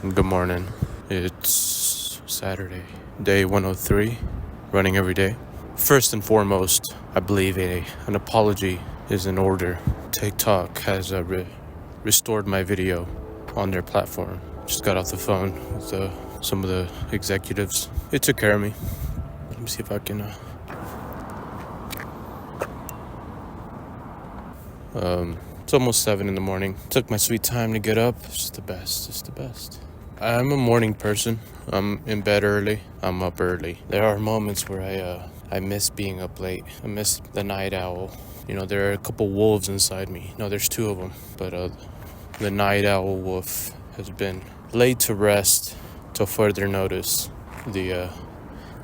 Good morning. It's Saturday, day 103, running every day. First and foremost, I believe an apology is in order. TikTok has restored my video on their platform. Just got off the phone with some of the executives. It took care of me. Let me see if I can. It's almost 7 in the morning. Took my sweet time to get up. It's the best. It's the best. I'm a morning person. I'm in bed early. I'm up early. There are moments where I miss being up late. I miss the night owl. There are a couple wolves inside me. No, there's two of them. But the night owl wolf has been laid to rest till further notice. The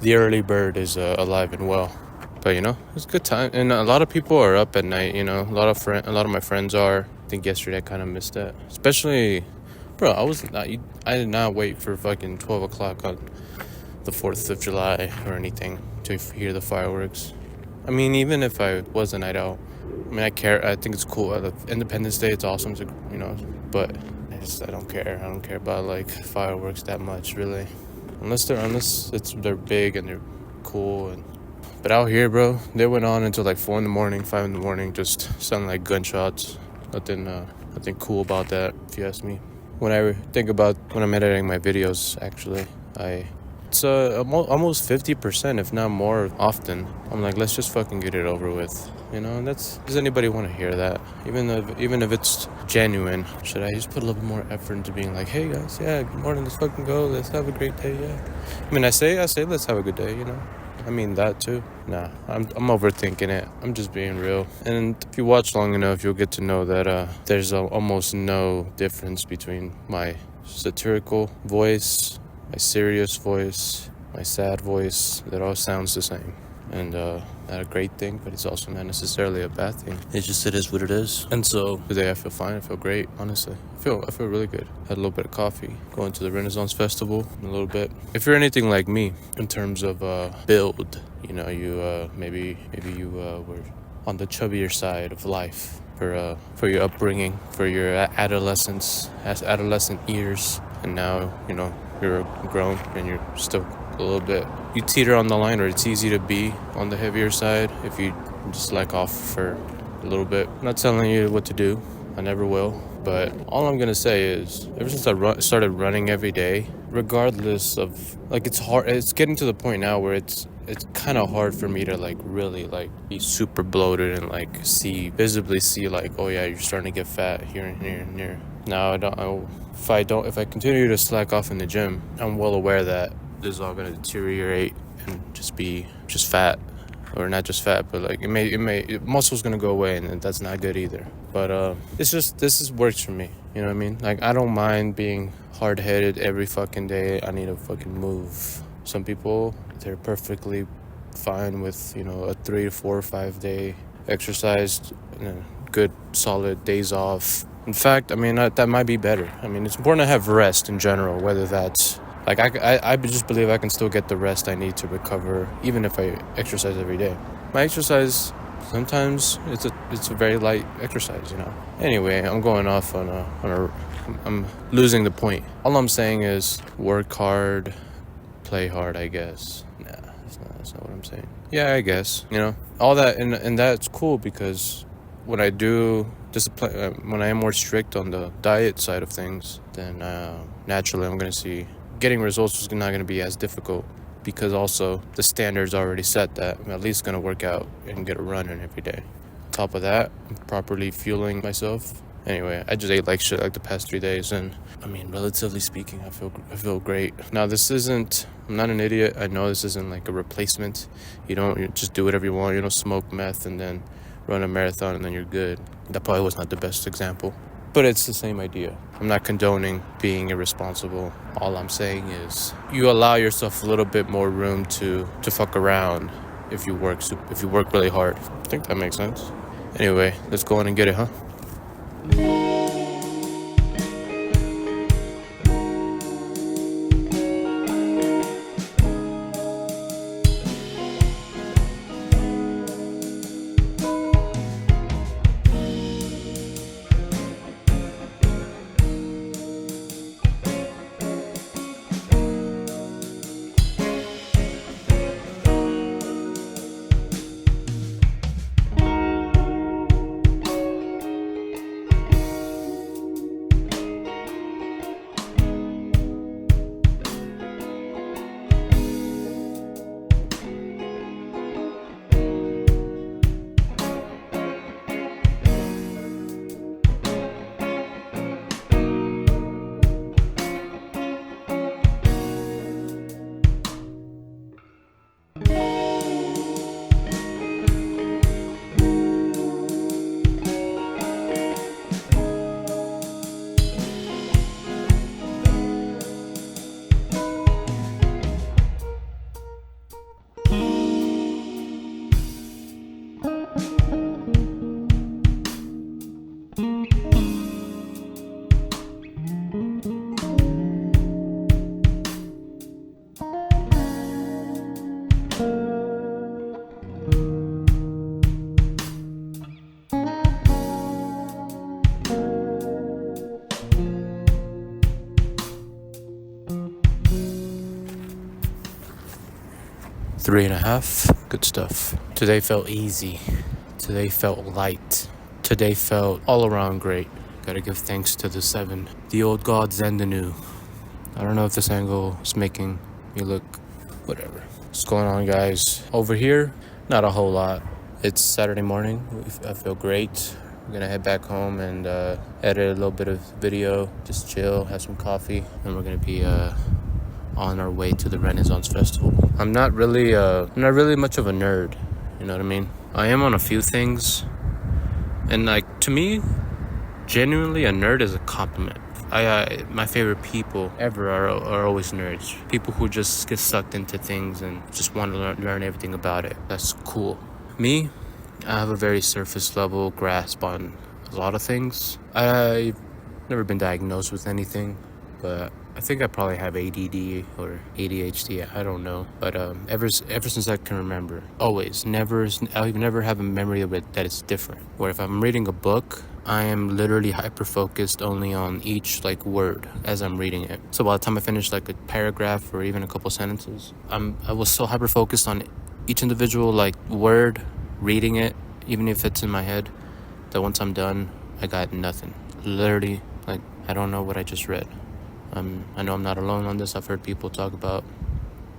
early bird is alive and well. But it's a good time, and a lot of people are up at night. A lot of my friends are. I think yesterday I kind of missed that, especially, bro. I did not wait for fucking 12 o'clock on the 4th of July or anything to hear the fireworks. I mean, even if I was a night owl, I care. I think it's cool. Independence Day, it's awesome to but I don't care. I don't care about like fireworks that much, really, unless they're big and they're cool. But out here, bro, they went on until like 4 in the morning, 5 in the morning, just sounding like gunshots. Nothing cool about that, if you ask me. When I think about when I'm editing my videos, actually, it's almost 50%, if not more often. I'm like, let's just fucking get it over with. And does anybody want to hear that? Even if it's genuine, should I just put a little bit more effort into being like, hey guys, yeah, good morning, let's fucking go, let's have a great day, yeah. I mean, I say let's have a good day, I mean that too. Nah, I'm overthinking it. I'm just being real. And if you watch long enough, you'll get to know that there's almost no difference between my satirical voice, my serious voice, my sad voice. That all sounds the same. And not a great thing, but it's also not necessarily a bad thing. It is what it is. And so today I feel fine. I feel great, honestly. I feel really good. Had a little bit of coffee. Going to the Renaissance Festival in a little bit. If you're anything like me in terms of build, you maybe you were on the chubbier side of life for your upbringing, for your adolescent years, and now you're grown and you're still a little bit, you teeter on the line, or it's easy to be on the heavier side if you just slack off for a little bit. I'm not telling you what to do, I never will, but all I'm gonna say is ever since I started running every day, regardless of like, it's hard, it's getting to the point now where it's kind of hard for me to like really like be super bloated and like visibly see like, oh yeah, you're starting to get fat here and here and here. Now if I continue to slack off in the gym, I'm well aware that this is all going to deteriorate and just be fat, or not just fat, but like muscle's going to go away, and that's not good either. But this works for me, you know what I mean? Like, I don't mind being hard-headed every fucking day. I need to fucking move. Some people, they're perfectly fine with a 3 to 4 or 5 day exercise, good solid days off. In fact, I mean, that might be better. I mean, it's important to have rest in general, whether that's like, I just believe I can still get the rest I need to recover, even if I exercise every day. My exercise, sometimes it's a very light exercise, Anyway, I'm going off I'm losing the point. All I'm saying is work hard, play hard, I guess. Nah, that's not what I'm saying. Yeah, I guess, all that, and that's cool, because when I do discipline, when I am more strict on the diet side of things, then naturally I'm going to see getting results is not going to be as difficult, because also the standard's already set that I'm at least going to work out and get a run in every day. On top of that, I'm properly fueling myself. Anyway, I just ate like shit like the past 3 days, and I mean, relatively speaking, I feel great. Now, I'm not an idiot. I know this isn't like a replacement. You just do whatever you want. You don't smoke meth and then run a marathon and then you're good. That probably was not the best example, but it's the same idea. I'm not condoning being irresponsible. All I'm saying is you allow yourself a little bit more room to fuck around if you work really hard. I think that makes sense. Anyway, let's go in and get it, huh? 3.5. Good stuff. Today felt easy. Today felt light. Today felt all around great. Gotta give thanks to the 7. The old gods and the new. I don't know if this angle is making me look whatever. What's going on, guys? Over here, not a whole lot. It's Saturday morning. I feel great. I'm gonna head back home and edit a little bit of video, just chill, have some coffee, and we're gonna be on our way to the Renaissance Festival. I'm not really much of a nerd, you know what I mean? I am on a few things, and like, to me, genuinely, a nerd is a compliment. My favorite people ever are always nerds. People who just get sucked into things and just want to learn everything about it. That's cool. Me, I have a very surface level grasp on a lot of things. I've never been diagnosed with anything, but I think I probably have ADD or ADHD. I don't know, but ever since I can remember, always, I'll never have a memory of it that it's different. Where if I'm reading a book, I am literally hyper focused only on each like word as I'm reading it. So by the time I finish like a paragraph or even a couple sentences, I was so hyper focused on each individual like word, reading it, even if it's in my head, that once I'm done, I got nothing. Literally, like, I don't know what I just read. I know I'm not alone on this. I've heard people talk about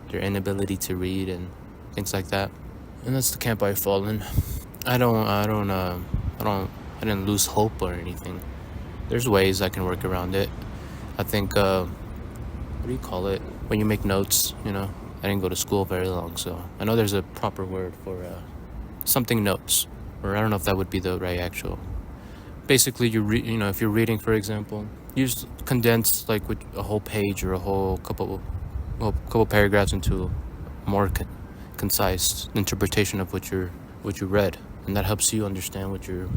their inability to read and things like that, and that's the camp I fall in. I didn't lose hope or anything. There's ways I can work around it. I think what do you call it when you make notes? You know, I didn't go to school very long, so I know there's a proper word for something notes, or I don't know if that would be the right actual. Basically, if you're reading, for example, you just condense like with a whole page or a whole couple paragraphs into a more concise interpretation of what you read, and that helps you understand what you're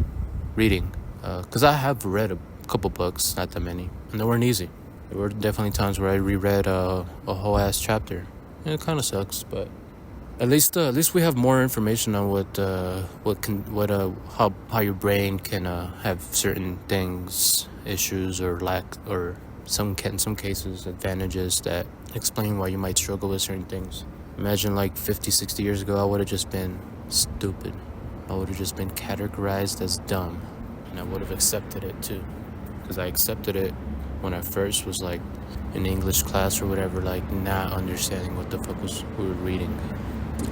reading. Because I have read a couple books, not that many, and they weren't easy. There were definitely times where I reread a whole ass chapter, and it kind of sucks, but at least we have more information on how your brain can have certain things, issues, or lack, or in some cases advantages that explain why you might struggle with certain things. Imagine like 50-60 years ago, I would have just been stupid. I would have just been categorized as dumb, and I would have accepted it too, because I accepted it when I first was like in English class or whatever, like not understanding what the fuck we were reading.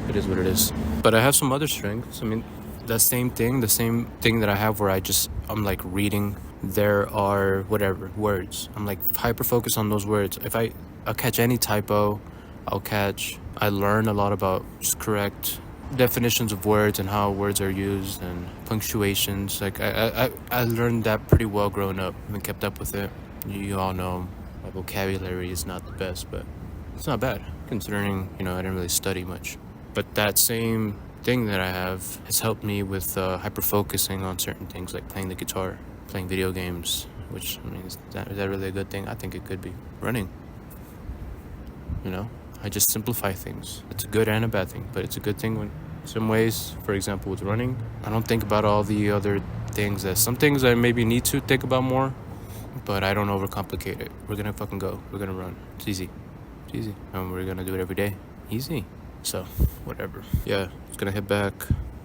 It is what it is. But I have some other strengths. I mean, the same thing that I have where I'm like reading, there are whatever words. I'm like hyper focused on those words. If I'll catch any typo, I learn a lot about just correct definitions of words and how words are used and punctuations. Like I learned that pretty well growing up and kept up with it. You all know my vocabulary is not the best, but it's not bad considering, I didn't really study much. But that same thing that I have has helped me with hyper focusing on certain things, like playing the guitar, playing video games, which, I mean, is that really a good thing? I think it could be. Running. I just simplify things. It's a good and a bad thing, but it's a good thing when, some ways, for example, with running, I don't think about all the other things. Some things I maybe need to think about more, but I don't overcomplicate it. We're gonna fucking go. We're gonna run. It's easy. And we're gonna do it every day. Easy. So, whatever. Yeah, just gonna head back.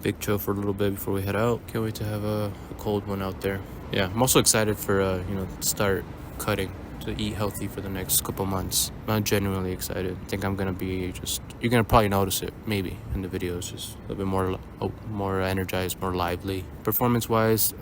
Big chill for a little bit before we head out. Can't wait to have a cold one out there. Yeah, I'm also excited for, start cutting, to eat healthy for the next couple months. I'm genuinely excited. I think I'm gonna be you're gonna probably notice it, maybe, in the videos. Just a little bit more energized, more lively. Performance-wise,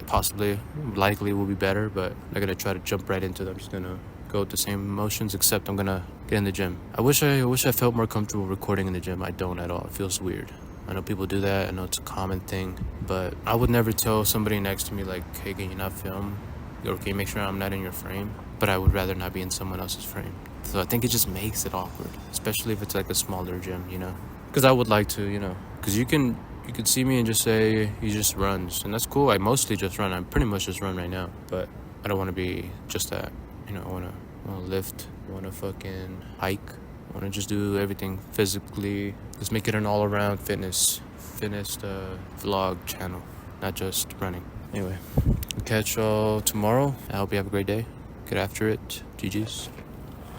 likely will be better, but I'm not gonna try to jump right into them. I'm just gonna go with the same emotions, except I'm gonna get in the gym. I wish I felt more comfortable recording in the gym. I don't at all. It feels weird. I know people do that. I know it's a common thing, but I would never tell somebody next to me like, hey, can you not film? Or can you make sure I'm not in your frame? But I would rather not be in someone else's frame. So I think it just makes it awkward, especially if it's like a smaller gym, Because I would like to, because you can see me and just say he just runs, and that's cool. I mostly just run. I pretty much just run right now, but I don't want to be just that. I want to lift. I want to fucking hike. I want to just do everything physically. Let's make it an all-around fitness vlog channel, not just running. Anyway, catch y'all tomorrow. I hope you have a great day. Get after it. GG's.